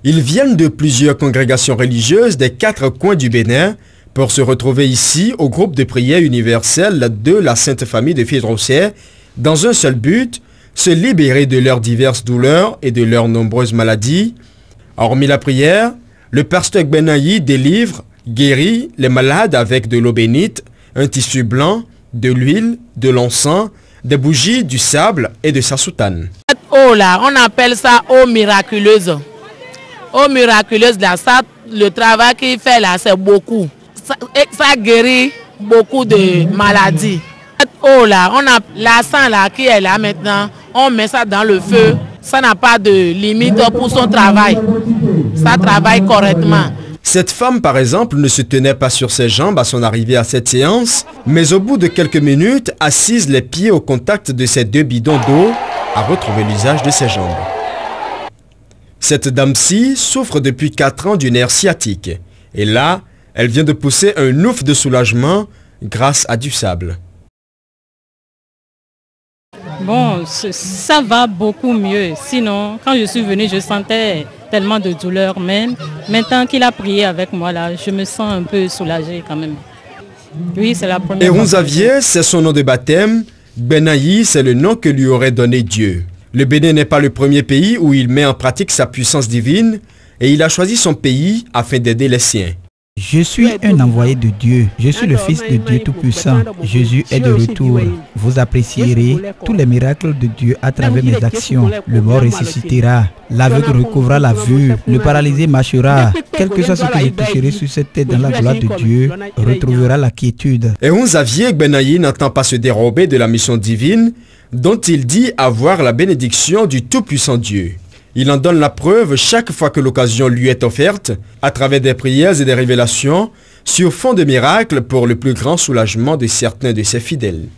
Ils viennent de plusieurs congrégations religieuses des 4 coins du Bénin pour se retrouver ici au groupe de prière universelle de la Sainte Famille de Fiedrosier dans un seul but, se libérer de leurs diverses douleurs et de leurs nombreuses maladies. Hormis la prière, le pasteur Benayi délivre, guérit les malades avec de l'eau bénite, un tissu blanc, de l'huile, de l'encens, des bougies, du sable et de sa soutane. Cette eau là, on appelle ça eau miraculeuse. Eau miraculeuse là, ça, le travail qu'il fait là, c'est beaucoup. Ça guérit beaucoup de maladies. Cette eau là, on a l'encens là qui est là maintenant, on met ça dans le feu. Ça n'a pas de limite pour son travail. Ça travaille correctement. Cette femme, par exemple, ne se tenait pas sur ses jambes à son arrivée à cette séance, mais au bout de quelques minutes, assise les pieds au contact de ses 2 bidons d'eau, a retrouvé l'usage de ses jambes. Cette dame-ci souffre depuis 4 ans d'une hernie sciatique. Et là, elle vient de pousser un ouf de soulagement grâce à du sable. Bon, ça va beaucoup mieux. Sinon, quand je suis venue, je sentais tellement de douleur. Même maintenant qu'il a prié avec moi, là, je me sens un peu soulagée quand même. Oui, c'est la première fois. Eron Xavier, c'est son nom de baptême. Benayi, c'est le nom que lui aurait donné Dieu. Le Bénin n'est pas le premier pays où il met en pratique sa puissance divine et il a choisi son pays afin d'aider les siens. Je suis un envoyé de Dieu. Je suis le Fils de Dieu Tout-Puissant. Jésus est de retour. Vous apprécierez tous les miracles de Dieu à travers mes actions. Le mort ressuscitera. L'aveugle recouvrera la vue. Le paralysé marchera. Quel que soit ce que je toucherai sur cette tête dans la gloire de Dieu, retrouvera la quiétude. Eron Xavier Benayi n'entend pas se dérober de la mission divine dont il dit avoir la bénédiction du Tout-Puissant Dieu. Il en donne la preuve chaque fois que l'occasion lui est offerte, à travers des prières et des révélations, sur fond de miracles pour le plus grand soulagement de certains de ses fidèles.